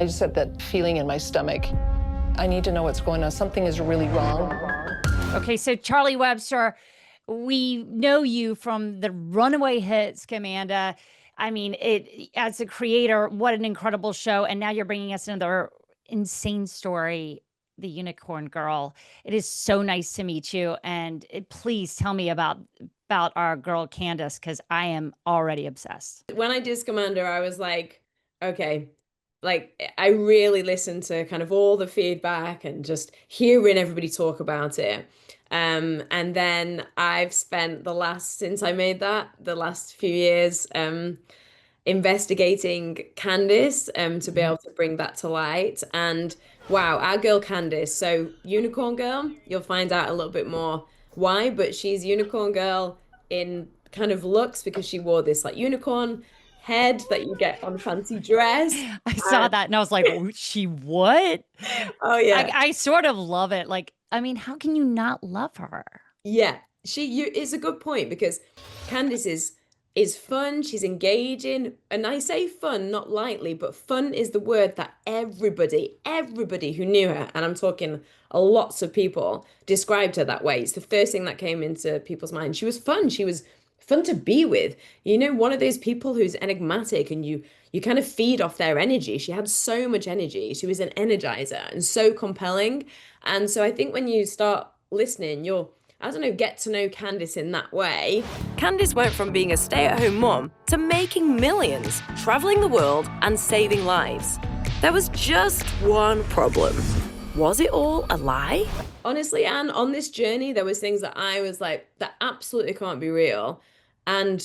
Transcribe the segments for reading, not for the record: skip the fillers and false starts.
I just had that feeling in my stomach. I need to know what's going on. Something is really wrong. Okay, so Charlie Webster, we know you from the runaway hit Scamanda. I mean, it as a creator, what an incredible show! And now you're bringing us another insane story, The Unicorn Girl. It is so nice to meet you, and please tell me about our girl Candace, because I am already obsessed. When I did Scamanda, I was like, okay, like I really listened to kind of all the feedback and just hearing everybody talk about it. And then I've spent since I made that, the last few years, investigating Candace, to be able to bring that to light. And wow, our girl Candace. So Unicorn Girl, you'll find out a little bit more why, but she's Unicorn Girl in kind of looks because she wore this like unicorn head that you get on fancy dress. I saw that and I was like, "Oh, she what?" Oh yeah. I sort of love it. Like, I mean, how can you not love her? Yeah, it's a good point because Candace is fun, she's engaging, and I say fun not lightly, but fun is the word that everybody who knew her, and I'm talking lots of people, described her that way. It's the first thing that came into people's mind. She was fun. She was fun to be with. You know, one of those people who's enigmatic and you kind of feed off their energy. She had so much energy. She was an energizer and so compelling. And so I think when you start listening, you'll, I don't know, get to know Candace in that way. Candace went from being a stay-at-home mom to making millions, traveling the world and saving lives. There was just one problem. Was it all a lie? Honestly, Anne, on this journey, there was things that I was like, that absolutely can't be real. And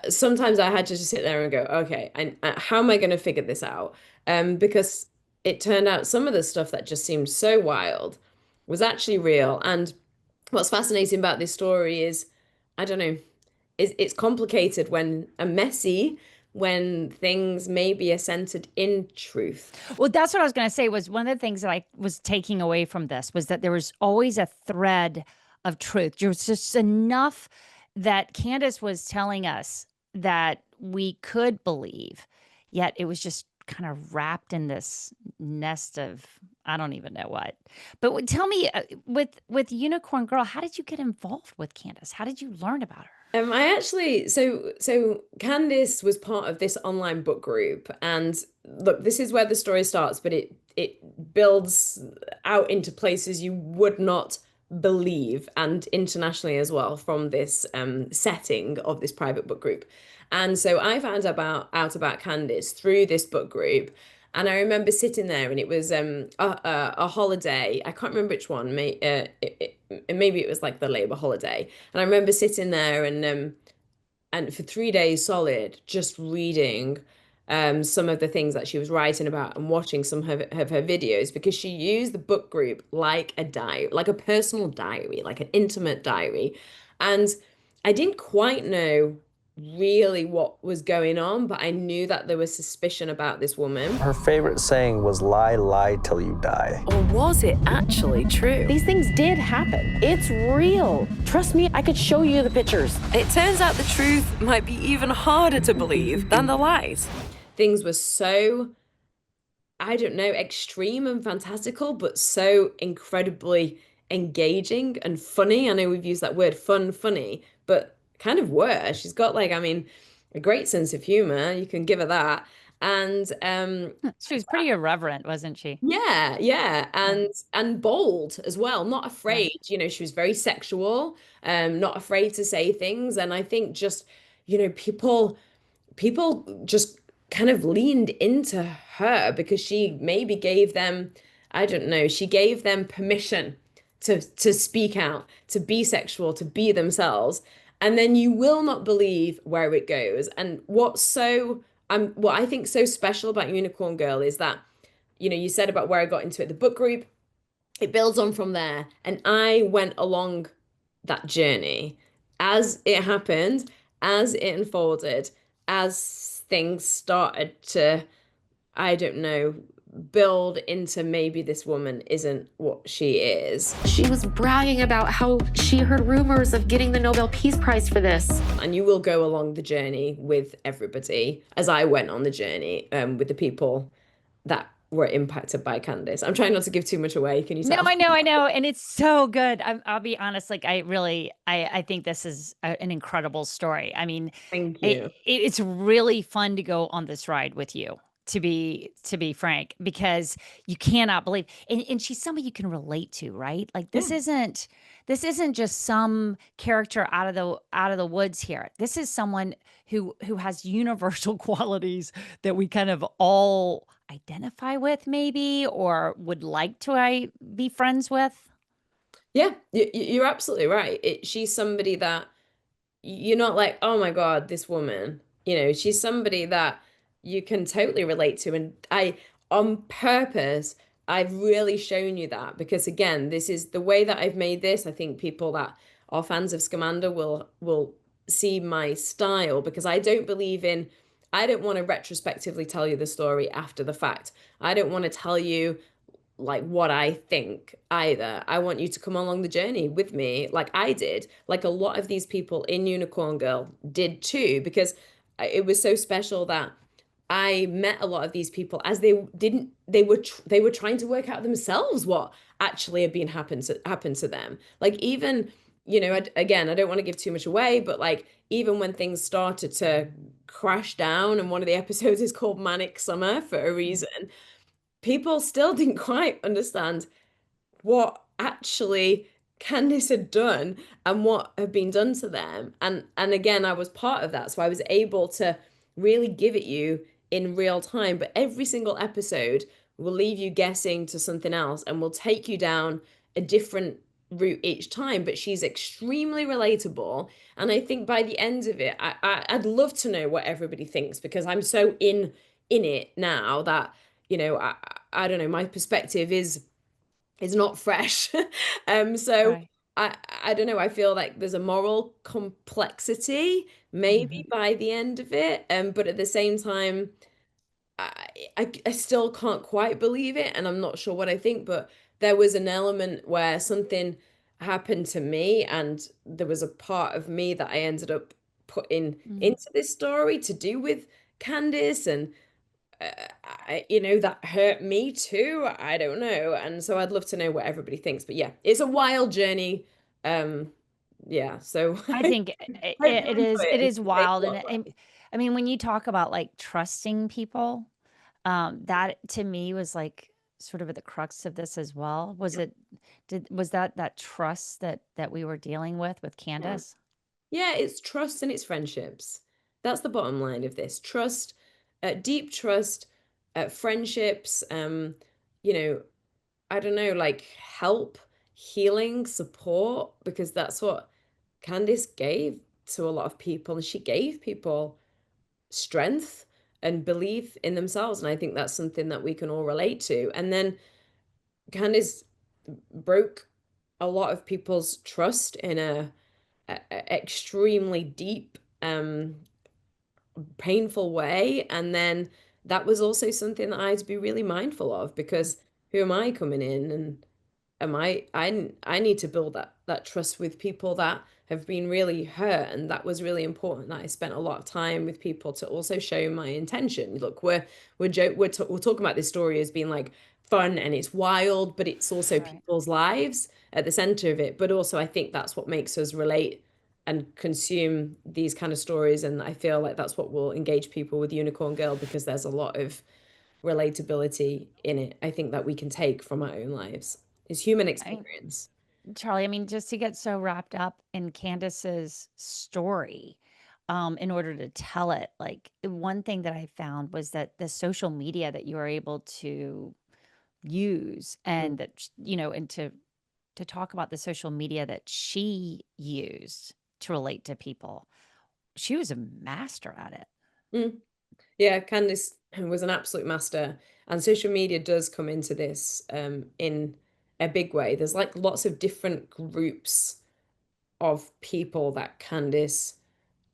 sometimes I had to just sit there and go, okay, and how am I going to figure this out? Because it turned out some of the stuff that just seemed so wild was actually real. And what's fascinating about this story is, I don't know, it's complicated and messy when things maybe are centered in truth. Well, that's what I was going to say. Was one of the things that I was taking away from this was that there was always a thread of truth. There was just enough that Candace was telling us that we could believe, yet it was just kind of wrapped in this nest of I don't even know what. But tell me, with Unicorn Girl, how did you get involved with Candace? How did you learn about her? I actually, so Candace was part of this online book group, and look, this is where the story starts, but it builds out into places you would not believe, and internationally as well, from this setting of this private book group. And so I found out about Candace through this book group. And I remember sitting there, and it was a holiday. I can't remember which one. Maybe it was like the Labour holiday. And I remember sitting there and for 3 days solid, just reading some of the things that she was writing about and watching some of her videos, because she used the book group like a diary, like a personal diary, like an intimate diary. And I didn't quite know really what was going on, but I knew that there was suspicion about this woman. Her favorite saying was lie, lie till you die. Or was it actually true? These things did happen. It's real. Trust me, I could show you the pictures. It turns out the truth might be even harder to believe than the lies. Things were so, I don't know, extreme and fantastical, but so incredibly engaging and funny. I know we've used that word fun, funny, but kind of were. She's got like, I mean, a great sense of humor. You can give her that. And she was pretty irreverent, wasn't she? Yeah. And bold as well, not afraid. You know, she was very sexual, not afraid to say things. And I think just, you know, people just kind of leaned into her because she maybe gave them, I don't know, she gave them permission to speak out, to be sexual, to be themselves. And then you will not believe where it goes. And what I think so special about Unicorn Girl is that, you know, you said about where I got into it, the book group, it builds on from there. And I went along that journey as it happened, as it unfolded, as things started to, I don't know, build into maybe this woman isn't what she is. She was bragging about how she heard rumors of getting the Nobel Peace Prize for this. And you will go along the journey with everybody, as I went on the journey with the people that were impacted by Candace. I'm trying not to give too much away. Can you No, tell? I know, and it's so good. I'll be honest, like I think this is an incredible story. I mean, Thank you. it's really fun to go on this ride with you. To be frank, because you cannot believe, and she's somebody you can relate to, right? Like Yeah. this isn't just some character out of the woods here. This is someone who has universal qualities that we kind of all identify with, maybe, or would like to be friends with. Yeah, you're absolutely right. She's somebody that you're not like, oh my God, this woman. She's somebody that you can totally relate to. And on purpose, I've really shown you that because again, this is the way that I've made this. I think people that are fans of Scamanda will see my style because I don't want to retrospectively tell you the story after the fact. I don't want to tell you like what I think either. I want you to come along the journey with me, like I did, like a lot of these people in Unicorn Girl did too, because it was so special that I met a lot of these people as they were trying to work out themselves what actually had been happened to them. Like even, again, I don't want to give too much away, but like even when things started to crash down, and one of the episodes is called Manic Summer for a reason, people still didn't quite understand what actually Candice had done and what had been done to them. And again, I was part of that. So I was able to really give it you in real time. But every single episode will leave you guessing to something else and will take you down a different route each time. But she's extremely relatable. And I think by the end of it, I'd love to know what everybody thinks because I'm so in it now that, I don't know, my perspective is not fresh. So Right. I don't know. I feel like there's a moral complexity maybe by the end of it. But at the same time, I still can't quite believe it, and I'm not sure what I think. But there was an element where something happened to me, and there was a part of me that I ended up putting Mhm. into this story to do with Candice, and that hurt me too. I don't know. And so I'd love to know what everybody thinks. But yeah, it's a wild journey. Um, yeah, so I I think hope you enjoy it it and is take wild, a and lot from it. I mean, when you talk about like trusting people, that to me was like sort of at the crux of this as well. Was that trust that we were dealing with Yeah. Candace? Yeah, it's trust and it's friendships. That's the bottom line of this. Trust, deep trust, friendships, you know, I don't know, like help, healing, support, because that's what Candice gave to a lot of people. And she gave people strength and belief in themselves. And I think that's something that we can all relate to. And then Candice broke a lot of people's trust in a extremely deep, painful way. And then that was also something that I had to be really mindful of because who am I coming in and I need to build that trust with people that have been really hurt, and that was really important that I spent a lot of time with people to also show my intention. Look, we're talking about this story as being like fun and it's wild, but it's also Right. people's lives at the center of it. But also I think that's what makes us relate and consume these kind of stories, and I feel like that's what will engage people with Unicorn Girl because there's a lot of relatability in it. I think that we can take from our own lives. It's human I experience. Charlie, I mean, just to get so wrapped up in Candace's story, in order to tell it, like one thing that I found was that the social media that you were able to use, Mm. and that, and to talk about the social media that she used to relate to people, she was a master at it. Mm. Yeah, Candice was an absolute master, and social media does come into this in a big way. There's like lots of different groups of people that Candice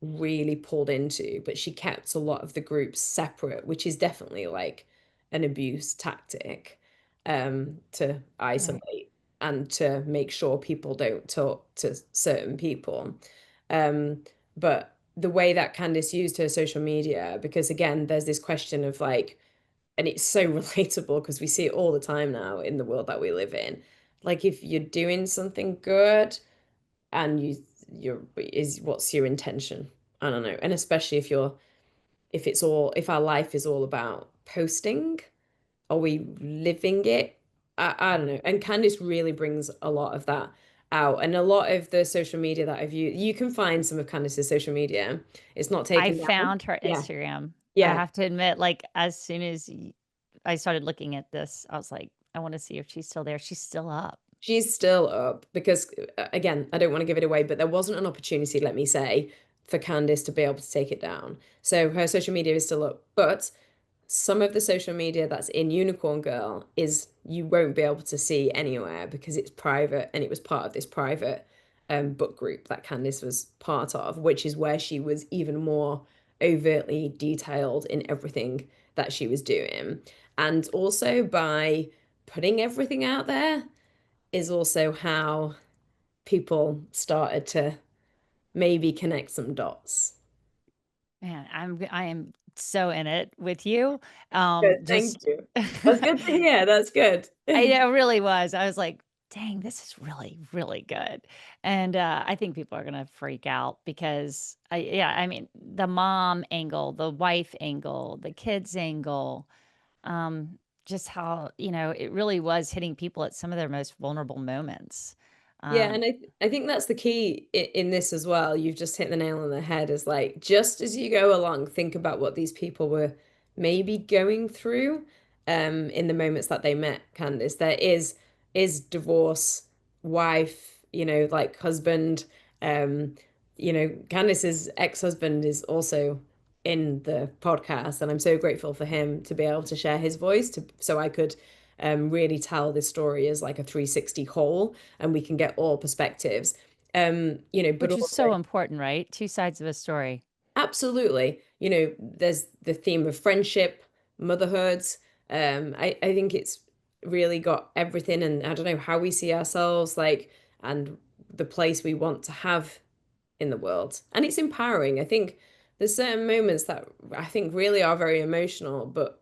really pulled into, but she kept a lot of the groups separate, which is definitely like an abuse tactic, to Right. isolate and to make sure people don't talk to certain people. Um, but the way that Candice used her social media, because again, there's this question of like, and it's so relatable because we see it all the time now in the world that we live in. Like if you're doing something good and what's your intention? I don't know. And especially if our life is all about posting, are we living it? I don't know. And Candice really brings a lot of that out. And a lot of the social media that I've used, you can find some of Candice's social media. It's not I taken down. found her Yeah. Instagram. I Yeah. have to admit, like, as soon as I started looking at this, I was like, I want to see if she's still there. She's still up. She's still up because, again, I don't want to give it away, but there wasn't an opportunity, let me say, for Candice to be able to take it down. So her social media is still up. But some of the social media that's in Unicorn Girl is you won't be able to see anywhere because it's private, and it was part of this private book group that Candice was part of, which is where she was even more overtly detailed in everything that she was doing. And also by putting everything out there is also how people started to maybe connect some dots. Man, I am so in it with you. Good, thank Just you. That's good to hear. That's good. it really was. I was like, dang, this is really, really good. And I think people are gonna freak out because I mean, the mom angle, the wife angle, the kids angle, just how, it really was hitting people at some of their most vulnerable moments. Yeah, Um, and I think that's the key in this as well. You've just hit the nail on the head. Is like just as you go along, think about what these people were maybe going through in the moments that they met Candice. There is divorce, wife, like husband. Um, Candice's ex-husband is also in the podcast, and I'm so grateful for him to be able to share his voice so I could really tell this story as like a 360 whole, and we can get all perspectives. But which is also so important, right? Two sides of a story. absolutely, there's the theme of friendship, motherhood. I think it's really got everything, and I don't know how we see ourselves, like, and the place we want to have in the world. And it's empowering. I think there's certain moments that I think really are very emotional, but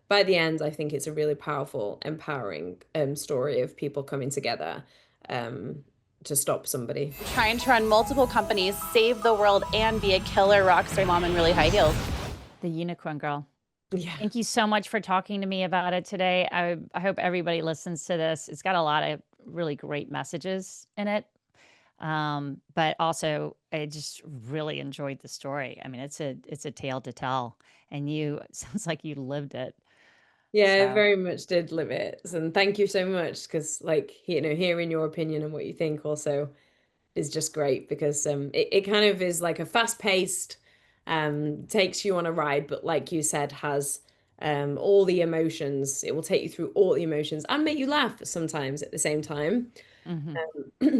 by the end, I think it's a really powerful, empowering story of people coming together to stop somebody. Trying to run multiple companies, save the world, and be a killer rock star mom in really high heels. The Unicorn Girl. Yeah. Thank you so much for talking to me about it today. I hope everybody listens to this. It's got a lot of really great messages in it. But also I just really enjoyed the story. I mean, it's a tale to tell, and it sounds like you lived it. Yeah, I So very much did live it. And thank you so much because, like, hearing your opinion and what you think also is just great because it kind of is like a fast-paced, takes you on a ride, but like you said, has all the emotions. It will take you through all the emotions and make you laugh sometimes at the same time.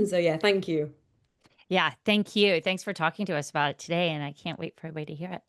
So yeah, thank you. yeah, thank you. Thanks for talking to us about it today, and I can't wait for everybody to hear it.